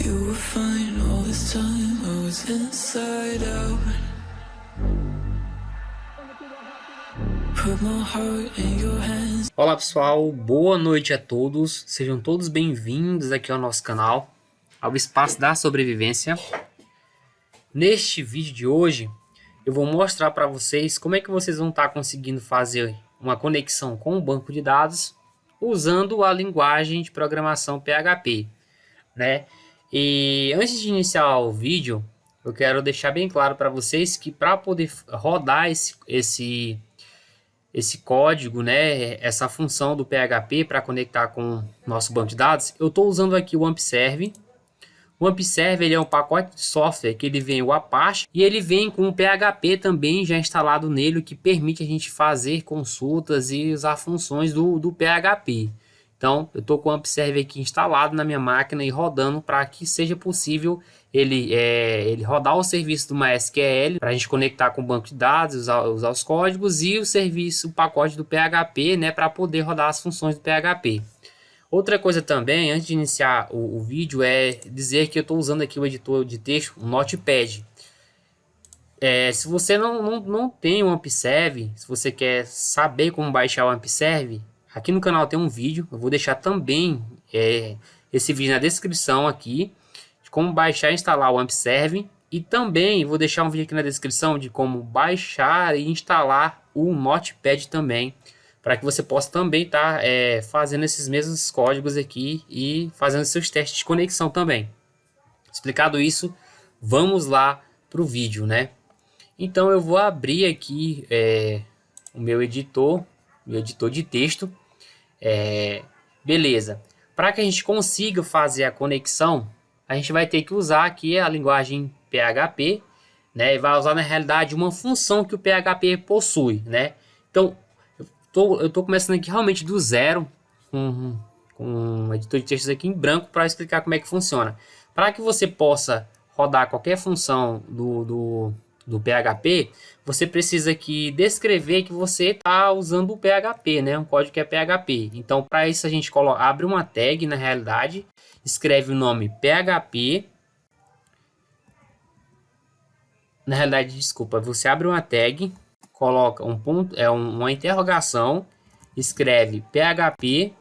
You were fine all this time, I was inside out. Put my heart in your hands. Olá pessoal, boa noite a todos, sejam todos bem-vindos aqui ao nosso canal, ao Espaço da Sobrevivência. Neste vídeo de hoje, eu vou mostrar para vocês como é que vocês vão estar conseguindo fazer uma conexão com o banco de dados usando a linguagem de programação PHP, né? E antes de iniciar o vídeo, eu quero deixar bem claro para vocês que para poder rodar esse código, né, essa função do PHP para conectar com o nosso banco de dados, eu estou usando aqui o AmpServe. O AmpServe ele é um pacote de software que ele vem o Apache e ele vem com o PHP também já instalado nele, o que permite a gente fazer consultas e usar funções do PHP. Então, eu estou com o AmpServe aqui instalado na minha máquina e rodando para que seja possível ele rodar o serviço do MySQL para a gente conectar com o banco de dados, usar os códigos e o pacote do PHP, né, para poder rodar as funções do PHP. Outra coisa também, antes de iniciar o vídeo, é dizer que eu estou usando aqui o editor de texto, o Notepad. Se você não tem o AmpServe, se você quer saber como baixar o AmpServe, aqui no canal tem um vídeo, eu vou deixar também esse vídeo na descrição aqui, de como baixar e instalar o AmpServe, e também vou deixar um vídeo aqui na descrição de como baixar e instalar o Notepad também, para que você possa também estar fazendo esses mesmos códigos aqui e fazendo seus testes de conexão também. Explicado isso, vamos lá para o vídeo, né? Então eu vou abrir aqui o meu editor de texto. Beleza. Para que a gente consiga fazer a conexão, a gente vai ter que usar aqui a linguagem PHP, né? E vai usar na realidade uma função que o PHP possui, né? Então eu tô começando aqui realmente do zero com um editor de textos aqui em branco para explicar como é que funciona. Para que você possa rodar qualquer função do PHP, você precisa aqui descrever que você está usando o PHP, né? Um código que é PHP. Então, para isso a gente abre uma tag na realidade, escreve o nome PHP. Na realidade, desculpa, você abre uma tag, coloca um ponto, uma interrogação, escreve PHP,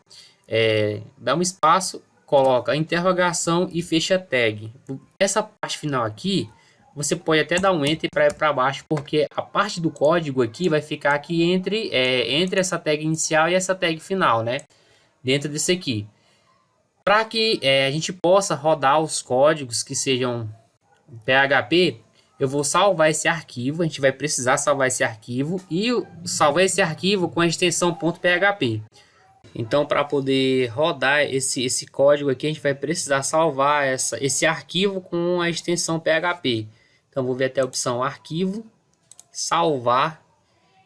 dá um espaço, coloca a interrogação e fecha a tag. Essa parte final aqui, você pode até dar um enter para ir para baixo, porque a parte do código aqui vai ficar aqui entre essa tag inicial e essa tag final, né? Dentro desse aqui. Para que a gente possa rodar os códigos que sejam PHP, eu vou salvar esse arquivo, a gente vai precisar salvar esse arquivo e salvar esse arquivo com a extensão .php. Então, para poder rodar esse código aqui, a gente vai precisar salvar esse arquivo com a extensão PHP. Então, vou ver até a opção arquivo, salvar,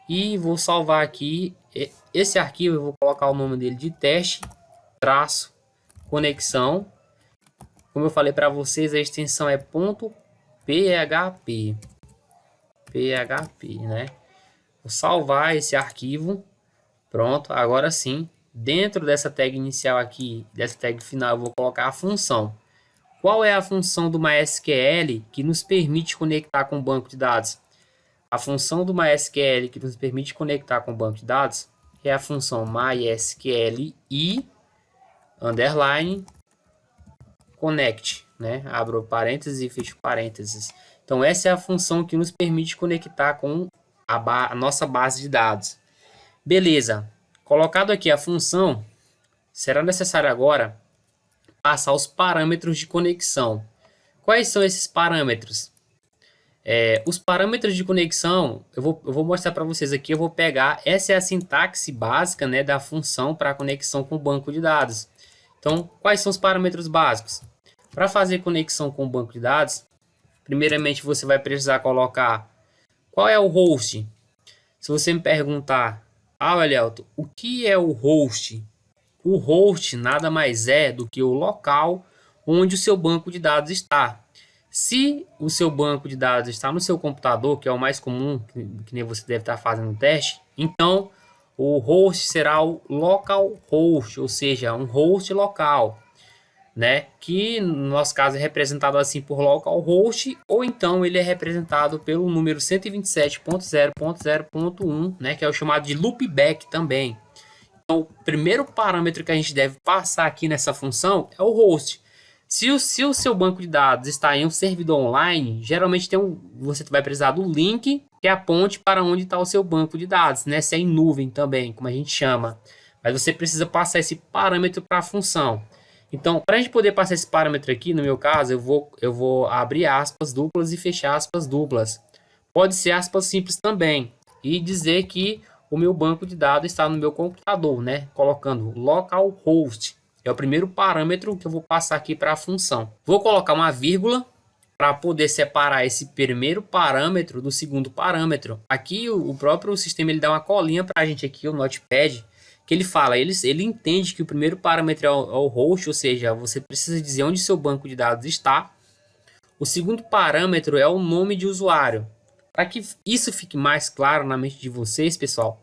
e vou salvar aqui esse arquivo. Eu vou colocar o nome dele de teste, conexão. Como eu falei para vocês, a extensão é .php, né? Vou salvar esse arquivo. Pronto, agora sim. Dentro dessa tag inicial aqui, dessa tag final, eu vou colocar a função. Qual é a função do MySQL que nos permite conectar com o banco de dados? A função do MySQL que nos permite conectar com o banco de dados é a função MySQL _ connect, né? Abro parênteses e fecho parênteses. Então essa é a função que nos permite conectar com a nossa base de dados. Beleza. Colocado aqui a função, será necessário agora passar os parâmetros de conexão. Quais são esses parâmetros? Os parâmetros de conexão, eu vou mostrar para vocês aqui. Eu vou pegar, essa é a sintaxe básica, né, da função para conexão com o banco de dados. Então, quais são os parâmetros básicos? Para fazer conexão com o banco de dados, primeiramente você vai precisar colocar qual é o host. Se você me perguntar, Elielto, o que é o host? O host nada mais é do que o local onde o seu banco de dados está. Se o seu banco de dados está no seu computador, que é o mais comum, que nem você deve estar fazendo o teste, então o host será o localhost, ou seja, um host local. né? Que no nosso caso é representado assim por localhost, ou então ele é representado pelo número 127.0.0.1, né? Que é o chamado de loopback também. Então, o primeiro parâmetro que a gente deve passar aqui nessa função é o host. Se o seu banco de dados está em um servidor online, geralmente você vai precisar do link que aponte para onde está o seu banco de dados, né? Se é em nuvem também, como a gente chama. Mas você precisa passar esse parâmetro para a função. Então, para a gente poder passar esse parâmetro aqui, no meu caso, eu vou abrir aspas duplas e fechar aspas duplas. Pode ser aspas simples também. E dizer que o meu banco de dados está no meu computador, né? Colocando localhost. É o primeiro parâmetro que eu vou passar aqui para a função. Vou colocar uma vírgula para poder separar esse primeiro parâmetro do segundo parâmetro. Aqui o próprio sistema ele dá uma colinha para a gente aqui, o Notepad, que ele fala, ele entende que o primeiro parâmetro é o host, ou seja, você precisa dizer onde seu banco de dados está. O segundo parâmetro é o nome de usuário. Para que isso fique mais claro na mente de vocês, pessoal,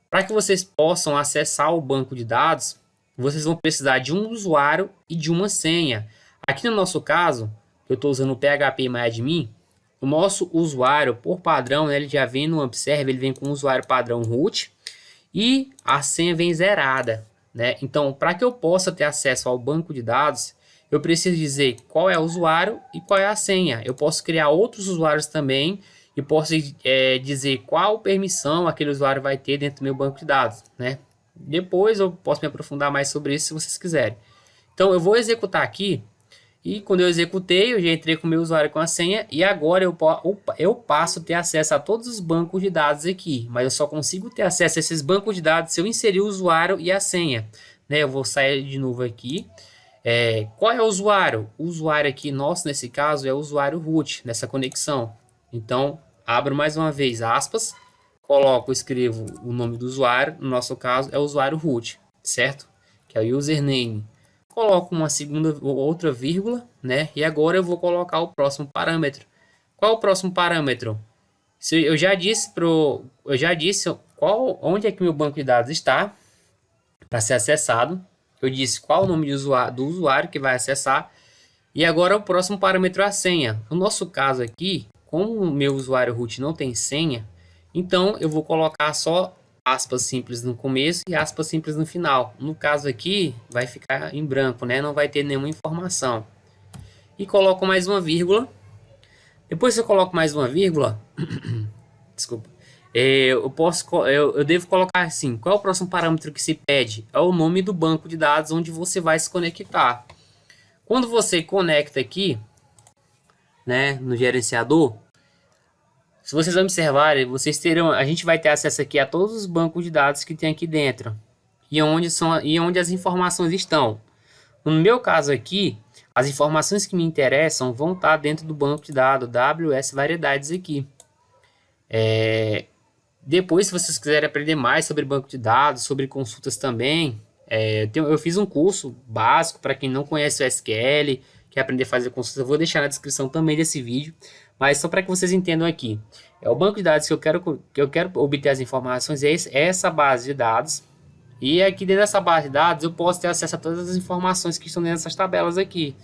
para que vocês possam acessar o banco de dados, vocês vão precisar de um usuário e de uma senha. Aqui no nosso caso, eu estou usando o PHPMyAdmin, o nosso usuário, por padrão, né, ele já vem no Observe, ele vem com o usuário padrão root e a senha vem zerada, né? Então, para que eu possa ter acesso ao banco de dados, eu preciso dizer qual é o usuário e qual é a senha. Eu posso criar outros usuários também e posso dizer qual permissão aquele usuário vai ter dentro do meu banco de dados, né? Depois eu posso me aprofundar mais sobre isso se vocês quiserem. Então eu vou executar aqui e quando eu executei eu já entrei com o meu usuário com a senha e agora eu passo a ter acesso a todos os bancos de dados aqui, mas eu só consigo ter acesso a esses bancos de dados se eu inserir o usuário e a senha, né? Eu vou sair de novo aqui. Qual é o usuário? O usuário aqui nosso nesse caso é o usuário root nessa conexão. Então abro mais uma vez aspas, escrevo o nome do usuário, no nosso caso é o usuário root, certo? Que é o username. Coloco uma segunda ou outra vírgula, né? E agora eu vou colocar o próximo parâmetro. Qual é o próximo parâmetro? Eu já disse onde é que meu banco de dados está para ser acessado. Eu disse qual o nome do usuário que vai acessar. E agora o próximo parâmetro é a senha. No nosso caso aqui, como o meu usuário root não tem senha, então eu vou colocar só aspas simples no começo e aspas simples no final. No caso aqui vai ficar em branco, né? Não vai ter nenhuma informação. E coloco mais uma vírgula. Depois que eu coloco mais uma vírgula, desculpa, eu devo colocar assim, qual é o próximo parâmetro que se pede? É o nome do banco de dados onde você vai se conectar. Quando você conecta aqui, né, no gerenciador, se vocês observarem, a gente vai ter acesso aqui a todos os bancos de dados que tem aqui dentro e onde as informações estão. No meu caso aqui, as informações que me interessam vão estar dentro do banco de dados AWS Variedades aqui. Depois, se vocês quiserem aprender mais sobre banco de dados, sobre consultas também, eu fiz um curso básico para quem não conhece o SQL, quer aprender a fazer consultas, eu vou deixar na descrição também desse vídeo, mas só para que vocês entendam aqui. O banco de dados que eu quero obter as informações é essa base de dados, e aqui dentro dessa base de dados eu posso ter acesso a todas as informações que estão dentro dessas tabelas aqui.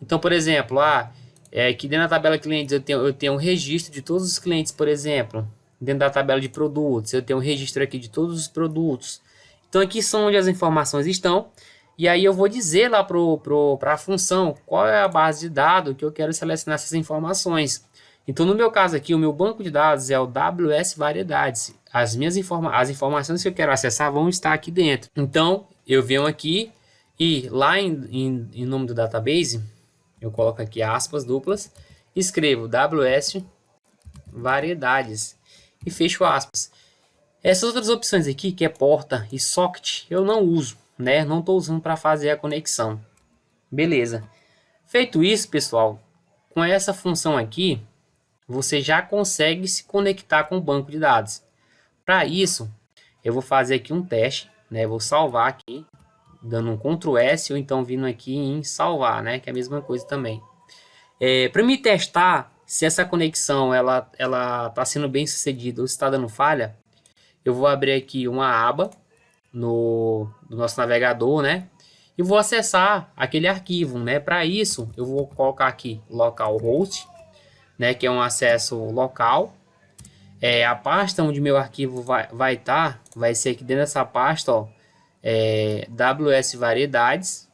Então, por exemplo, aqui dentro da tabela clientes eu tenho um registro de todos os clientes, por exemplo. Dentro da tabela de produtos, eu tenho um registro aqui de todos os produtos. Então aqui são onde as informações estão. E aí eu vou dizer lá para a função qual é a base de dados que eu quero selecionar essas informações. Então no meu caso aqui, o meu banco de dados é o AWS Variedades. As informações que eu quero acessar vão estar aqui dentro. Então eu venho aqui e lá em nome do database, eu coloco aqui aspas duplas, escrevo AWS Variedades e fecho aspas. Essas outras opções aqui, que é porta e socket, eu não uso, né? Não estou usando para fazer a conexão. Beleza. Feito isso, pessoal, com essa função aqui, você já consegue se conectar com o banco de dados. Para isso, eu vou fazer aqui um teste, né? Vou salvar aqui, dando um Ctrl S ou então vindo aqui em salvar, né? Que é a mesma coisa também. Para me testar se essa conexão ela está sendo bem sucedida ou se está dando falha, eu vou abrir aqui uma aba no nosso navegador, né? e vou acessar aquele arquivo, né? Para isso, eu vou colocar aqui localhost, né? Que é um acesso local. A pasta onde meu arquivo vai ser aqui dentro dessa pasta, ó, WS Variedades,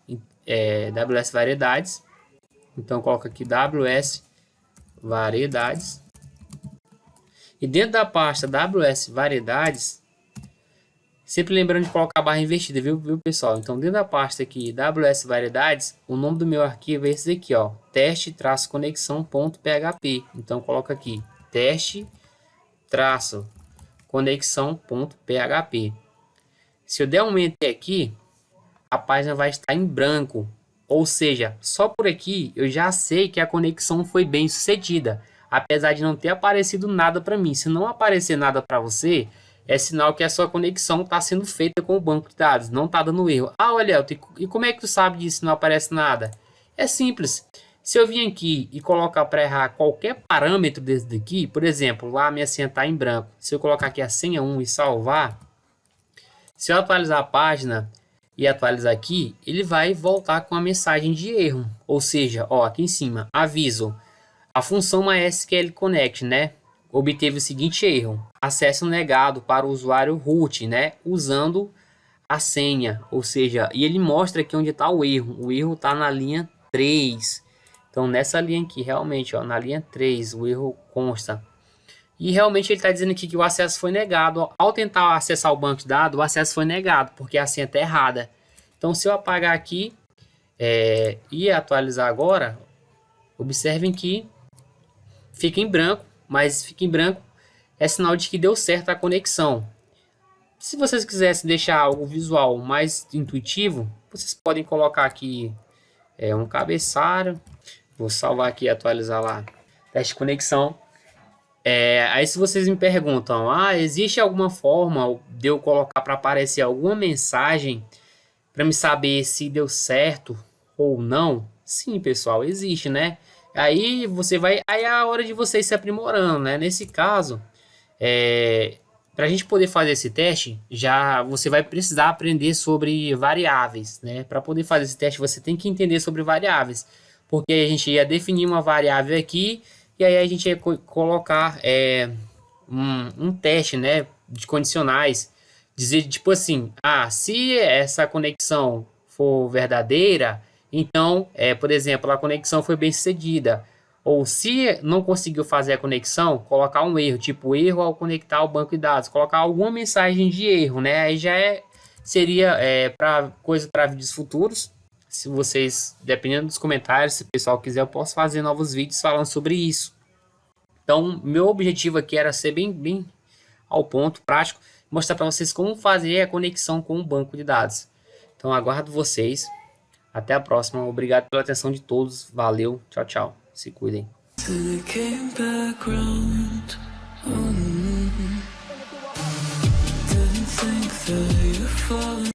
WS Variedades. Então coloca aqui WS Variedades. E dentro da pasta WS Variedades, sempre lembrando de colocar a barra invertida, viu pessoal? Então dentro da pasta aqui WS Variedades, o nome do meu arquivo é esse aqui, ó, teste-conexão.php. Então coloca aqui teste-conexão.php. Se eu der um enter aqui, a página vai estar em branco. Ou seja, só por aqui eu já sei que a conexão foi bem sucedida, apesar de não ter aparecido nada para mim. Se não aparecer nada para você, é sinal que a sua conexão está sendo feita com o banco de dados, não está dando erro. Ah, olha, e como é que tu sabe disso, não aparece nada? É simples. Se eu vir aqui e colocar para errar qualquer parâmetro desse daqui, por exemplo, lá a minha senha está em branco. Se eu colocar aqui a senha 1 e salvar, se eu atualizar a página e atualizar aqui, ele vai voltar com a mensagem de erro. Ou seja, ó, aqui em cima, aviso, a função MySQL Connect, né, obteve o seguinte erro: acesso negado para o usuário root, né, usando a senha. Ou seja, e ele mostra aqui onde está o erro. O erro está na linha 3. Então, nessa linha aqui, realmente, ó, na linha 3, o erro consta. E realmente ele está dizendo aqui que o acesso foi negado. Ao tentar acessar o banco de dados, o acesso foi negado, porque a senha está errada. Então, se eu apagar aqui e atualizar agora, observem que fica em branco, mas fica em branco é sinal de que deu certo a conexão. Se vocês quisessem deixar algo visual mais intuitivo, vocês podem colocar aqui um cabeçalho. Vou salvar aqui e atualizar lá. Teste de conexão. Aí se vocês me perguntam, existe alguma forma de eu colocar para aparecer alguma mensagem para me saber se deu certo ou não? Sim, pessoal, existe, né? Aí é a hora de vocês se aprimorando, né? Nesse caso, para a gente poder fazer esse teste, você vai precisar aprender sobre variáveis, né? Para poder fazer esse teste, você tem que entender sobre variáveis, porque a gente ia definir uma variável aqui e aí a gente ia colocar um teste, né, de condicionais, dizer tipo assim, se essa conexão for verdadeira, então, por exemplo, a conexão foi bem sucedida. Ou se não conseguiu fazer a conexão, colocar um erro, tipo erro ao conectar ao banco de dados, colocar alguma mensagem de erro, né? Aí já seria para vídeos futuros. Se vocês, dependendo dos comentários, se o pessoal quiser, eu posso fazer novos vídeos falando sobre isso. Então, meu objetivo aqui era ser bem ao ponto, prático, mostrar para vocês como fazer a conexão com o banco de dados. Então, aguardo vocês. Até a próxima. Obrigado pela atenção de todos. Valeu. Tchau, tchau. Se cuidem. Didn't think that